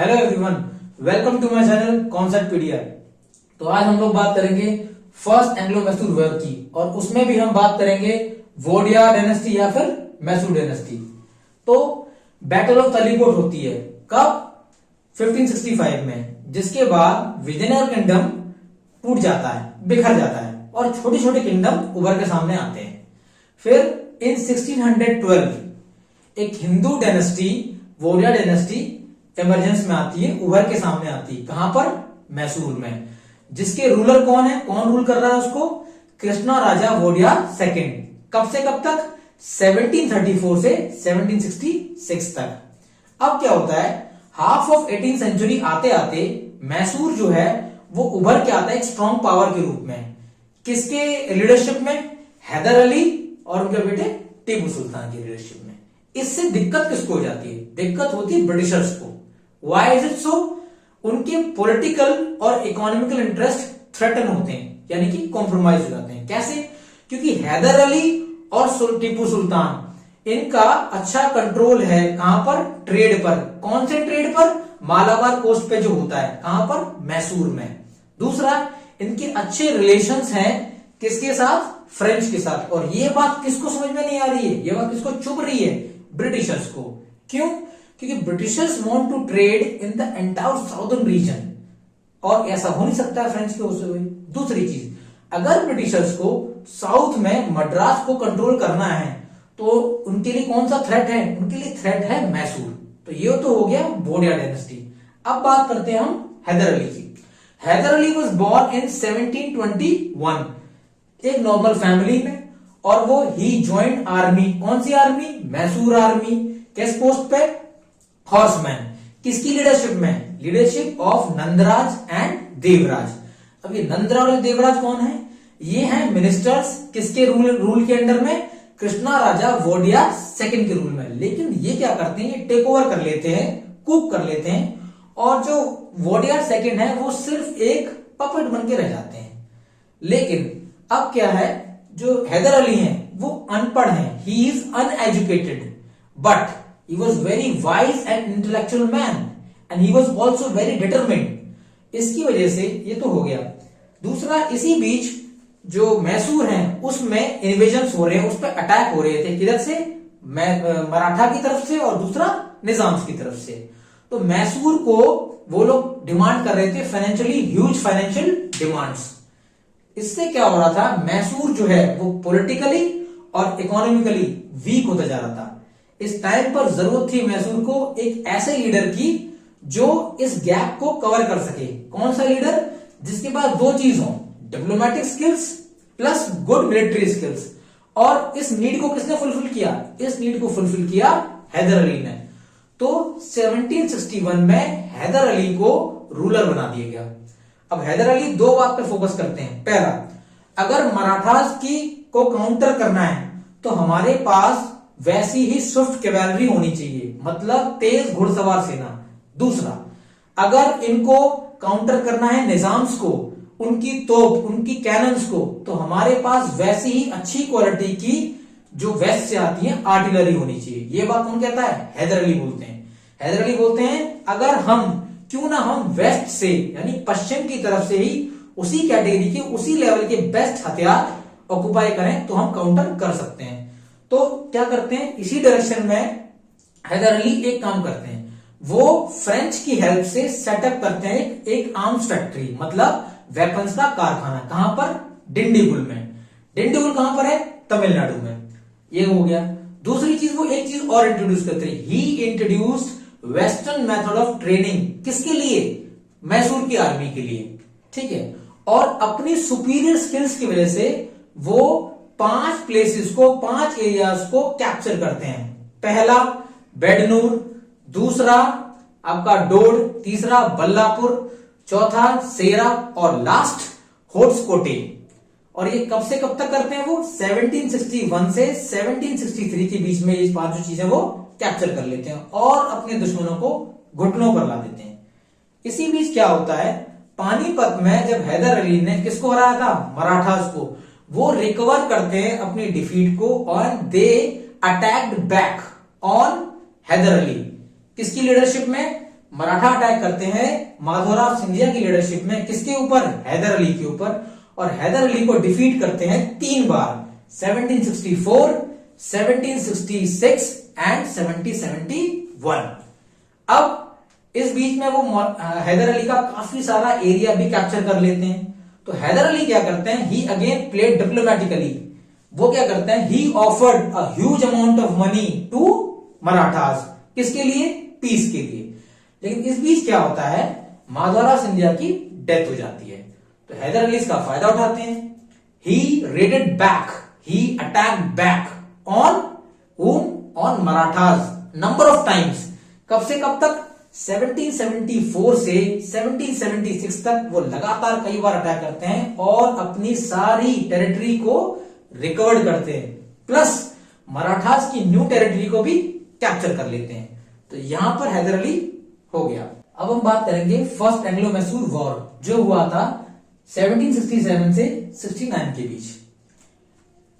Hello everyone, welcome to my channel concept pedia. तो आज हम लोग बात करेंगे फर्स्ट एंग्लो मैसूर वॉर की, और उसमें भी हम बात करेंगे वोडिया डायनेस्टी या फिर मैसूर डायनेस्टी। तो बैटल ऑफ तलीकोट होती है कब? 1565 में, जिसके बाद विजयनगर किंगडम टूट जाता है, बिखर जाता है और छोटे छोटे किंगडम उभर के सामने आते हैं। फिर इन 1612 एक Hindu dynasty video dynasty emergence में आती है, उभर के सामने आती है। कहां पर? मैसूर में। जिसके रूलर कौन है, कौन रूल कर रहा है उसको? कृष्णा राजा वोडिया सेकंड। कब से कब तक? 1734 से 1766 तक। अब क्या होता है, हाफ ऑफ 18th सेंचुरी आते आते मैसूर जो है वो उभर के आता है एक स्ट्रॉन्ग पावर के रूप में। किसके लीडरशिप में? हैदर अली और उनके बेटे टीपू सुल्तान की लीडरशिप में। इससे दिक्कत किसको हो जाती है? दिक्कत होती है ब्रिटिशर्स को। Why is it so? उनके पॉलिटिकल और इकोनॉमिकल इंटरेस्ट थ्रेटन होते हैं, यानी कि कॉम्प्रोमाइज हो जाते हैं। कैसे? क्योंकि हैदर अली और टीपू सुल्तान इनका अच्छा कंट्रोल है कहां पर? ट्रेड पर। कौन से ट्रेड पर? मालाबार कोस्ट पे जो होता है, कहां पर? मैसूर में। दूसरा, इनके अच्छे रिलेशंस हैं किसके साथ? फ्रेंच के साथ। और ये बात किसको समझ में नहीं आ रही है? ये बात किसको चुभ रही है? ब्रिटिशर्स को। क्यों? क्योंकि Britishers want to trade in the entire southern region, और ऐसा हो नहीं सकता है फ्रेंच के होते हुए। दूसरी चीज, अगर ब्रिटिशर्स को साउथ में मद्रास को कंट्रोल करना है तो उनके लिए कौन सा थ्रेट है? उनके लिए थ्रेट है मैसूर। तो ये तो हो गया वोडिया डायनेस्टी। अब बात करते हैं हम हैदर अली की। Haider Ali was born in 1721 एक नॉर्मल फैमिली में, और वो ही ज्वाइंट आर्मी। कौन सी आर्मी? मैसूर आर्मी। किस पोस्ट पे? हॉर्समैन। किसकी लीडरशिप में? Leadership of Nandraj and Devraj. अब ये नंदराज और देवराज कौन है? ये हैं मिनिस्टर्स। किसके रूल के अंडर में? कृष्णा राजा वोडिया सेकंड के रूल में। लेकिन ये क्या करते हैं, ये टेक ओवर कर लेते हैं, कूप कर लेते हैं, और जो वोडिया सेकंड है वो सिर्फ एक पपेट बन के रह जाते हैं। लेकिन अब क्या है, जो हैदर अली हैं वो अनपढ़ हैं, he is uneducated, but he was very wise and intellectual man and he was also very determined। इसकी वजह से ये तो हो गया। दूसरा, इसी बीच जो मैसूर है उसमें इन्वेजन्स हो रहे हैं, उस पर अटैक हो रहे थे। किधर से? मराठा की तरफ से, और दूसरा निजाम्स की तरफ से। तो मैसूर को वो लोग डिमांड कर रहे थे फाइनेंशियली, ह्यूज फाइनेंशियल डिमांड्स। इससे क्या हो रहा था, मैसूर जो है वो पॉलिटिकली और इकोनॉमिकली वीक होता जा रहा था। इस टाइम पर जरूरत थी मैसूर को एक ऐसे लीडर की जो इस गैप को कवर कर सके। कौन सा लीडर? जिसके पास दो चीज हो, diplomatic skills plus good military skills. और इस नीड को किसने फुलफिल किया? इस नीड को फुलफिल किया हैदर अली ने। तो 1761 में हैदर अली को रूलर बना दिया गया। अब हैदर अली दो बात पे फोकस करते हैं। पहला, अगर मराठास की को काउंटर करना है तो हमारे पास वैसी ही स्विफ्ट कैवेलरी होनी चाहिए, मतलब तेज घुड़सवार सेना। दूसरा, अगर इनको काउंटर करना है निजाम्स को, उनकी तोप, उनकी कैनन्स को, तो हमारे पास वैसी ही अच्छी क्वालिटी की जो वेस्ट से आती है आर्टिलरी होनी चाहिए। ये बात कौन कहता है? हैदर अली बोलते हैं। हैदर अली बोलते हैं अगर हम क्यों ना हम वेस्ट से यानी पश्चिम की तरफ से ही उसी कैटेगरी के, उसी लेवल के बेस्ट हथियार ऑक्युपाई करें तो हम काउंटर कर सकते हैं। तो क्या करते हैं, इसी डायरेक्शन में हैदर अली एक काम करते हैं, वो फ्रेंच की हेल्प से सेटअप करते हैं एक आर्म्स फैक्ट्री, मतलब वेपन्स का कारखाना। कहां पर? डिंडीगुल में। डिंडीगुल कहां पर है? तमिलनाडु में। ये हो गया। दूसरी चीज, वो एक चीज और इंट्रोड्यूस करते हैं, he introduced western method of training. किसके लिए? मैसूर की आर्मी के लिए। ठीक है। और अपनी सुपीरियर स्किल्स की वजह से वो 5 प्लेसेस को, 5 एरियाज को कैप्चर करते हैं। पहला बेडनूर, दूसरा आपका डोड, तीसरा बल्लापुर, चौथा सेरा, और लास्ट होट्सकोटे। और ये कब से कब तक करते हैं वो? 1761 से 1763 के बीच में ये पांचों चीजें वो कैप्चर कर लेते हैं और अपने दुश्मनों को घुटनों पर ला देते हैं। इसी बीच क्या होता है, पानीपत में जब हैदर अली ने किसको हराया था? मराठास को। वो रिकवर करते हैं अपनी डिफीट को, और they attacked back on Hyder Ali. किसकी लीडरशिप में? मराठा अटैक करते हैं माधवराव सिंधिया की लीडरशिप में, किसके ऊपर? हैदर अली के ऊपर। और हैदर अली को डिफीट करते हैं 3 बार, 1764, 1766 एंड 1771। अब इस बीच में वो हैदर अली का काफी सारा एरिया भी कैप्चर कर लेते हैं। तो हैदर अली क्या करते हैं? He again played diplomatically. वो क्या करते हैं? He offered a huge amount of money to Marathas. किसके लिए? पीस के लिए। लेकिन इस बीच क्या होता है? माधवराव सिंधिया की डेथ हो जाती है। तो हैदर अली इसका फायदा उठाते हैं। He raided back, he attacked back on on Marathas number of times. कब से कब तक? 1774 से 1776 तक वो लगातार कई बार अटैक करते हैं और अपनी सारी टेरिटरी को रिकवर करते हैं, प्लस मराठास की न्यू टेरिटरी को भी कैप्चर कर लेते हैं। तो यहां पर हैदर अली हो गया। अब हम बात करेंगे फर्स्ट एंग्लो मैसूर वॉर, जो हुआ था 1767 से 69 के बीच।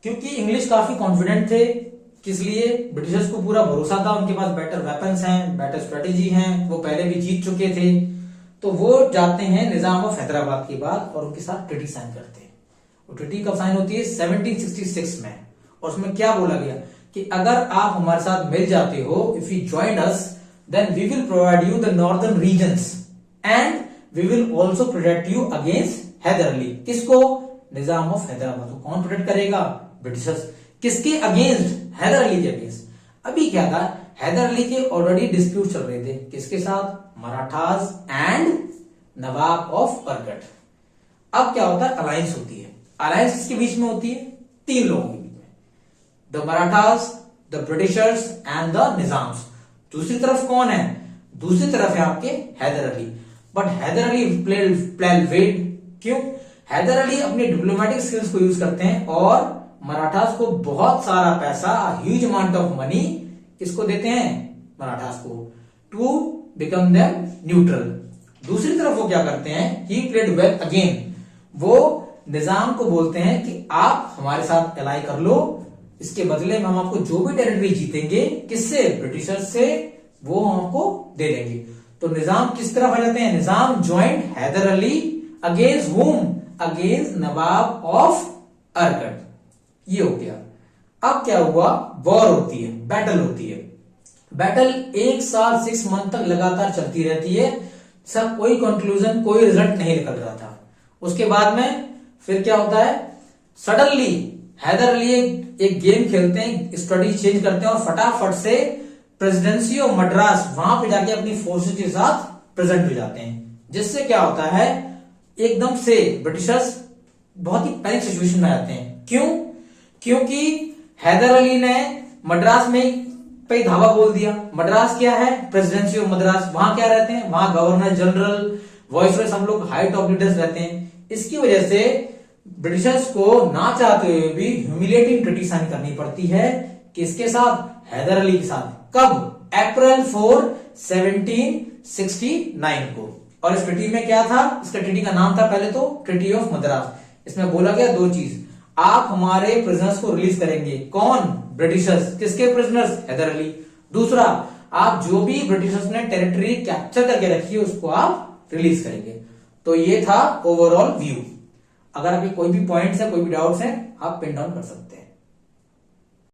क्योंकि इंग्लिश काफी कॉन्फिडेंट थे, किस लिए? ब्रिटिशर्स को पूरा भरोसा था, उनके पास बेटर वेपन्स हैं, बेटर स्ट्रेटेजी हैं, वो पहले भी जीत चुके थे। तो वो जाते हैं निजाम ऑफ हैदराबाद के बाद और उनके साथ ट्रीटी साइन करते हैं। वो ट्रीटी कब साइन होती है? 1766 में। और उसमें क्या बोला गया कि अगर आप हमारे साथ मिल जाते हो, if you join us, then we will provide you the northern regions and we will also protect you against Haider Ali. किसको? निजाम ऑफ हैदराबाद को कौन प्रोटेक्ट करेगा? ब्रिटिशर्स। किसके अगेंस्ट? हैदर अली के अगेंस्ट। अभी क्या था? हैदर अली के ऑलरेडी डिस्प्यूट चल रहे थे, किसके साथ? Marathas and Nawab of Arcot. अब क्या होता है? अलायंस होती है। अलायंस किसके बीच में होती है? 3 लोगों के बीच में, the Marathas, the Britishers and the Nizams. दूसरी तरफ कौन है? दूसरी तरफ है आपके Haider Ali. But Haider Ali played wait. क्यों? हैदर अली अपने डिप्लोमेटिक स्किल्स को यूज करते हैं और मराठास को बहुत सारा पैसा, ह्यूज अमाउंट ऑफ मनी किसको देते हैं? मराठास को, टू बिकम देम न्यूट्रल। दूसरी तरफ वो क्या करते हैं? He played well again. वो निजाम को बोलते हैं कि आप हमारे साथ एलाई कर लो, इसके बदले में हम आपको जो भी टेरिटरी जीतेंगे, किससे? ब्रिटिशर्स से, वो हमको दे देंगे। तो निजाम किस तरफ आ जाते हैं? Nizam joint Hyder Ali against whom? Against Nawab of Arcot. ये हो गया। अब क्या हुआ? वॉर होती है, बैटल होती है। बैटल 1 साल 6 मंथ तक लगातार चलती रहती है। सब कोई कंक्लूजन, कोई रिजल्ट नहीं निकल रहा था। उसके बाद में फिर क्या होता है? सडनली हैदर अली एक गेम खेलते हैं, स्ट्रेटजी चेंज करते हैं और फटाफट से प्रेसिडेंसी ऑफ मद्रास वहां पे जाके अपनी फोर्सेस के साथ प्रेजेंट हो जाते हैं। जिससे क्या होता है? एकदम से ब्रिटिशर्स बहुत ही पैनिक सिचुएशन में आते हैं। क्यों? क्योंकि हैदर अली ने मद्रास में पे धावा बोल दिया। मद्रास क्या है? Presidency of Madras. वहां क्या रहते हैं? वहां गवर्नर जनरल, वाइसरॉय, हम लोग हाई टॉप लीडर्स रहते हैं। इसकी वजह से ब्रिटिशर्स को ना चाहते हुए भी ह्यूमिलेटिंग ट्रीटी साइन करनी पड़ती है। किसके साथ? हैदर अली के साथ। कब? अप्रैल 4, 1769 को। और इस ट्रीटी में क्या था? इसका ट्रीटी का नाम था पहले तो ट्रीटी ऑफ मद्रास। इसमें बोला गया 2 चीज, आप हमारे प्रिजनर्स को रिलीज करेंगे। कौन? ब्रिटिशर्स। किसके प्रिजनर्स? हैदर अली। दूसरा, आप जो भी ब्रिटिशर्स ने टेरिटरी कैप्चर करके रखी है उसको आप रिलीज करेंगे। तो ये था ओवरऑल व्यू। अगर आपके कोई भी पॉइंट्स है, कोई भी डाउट्स हैं, आप पिन डाउन कर सकते हैं।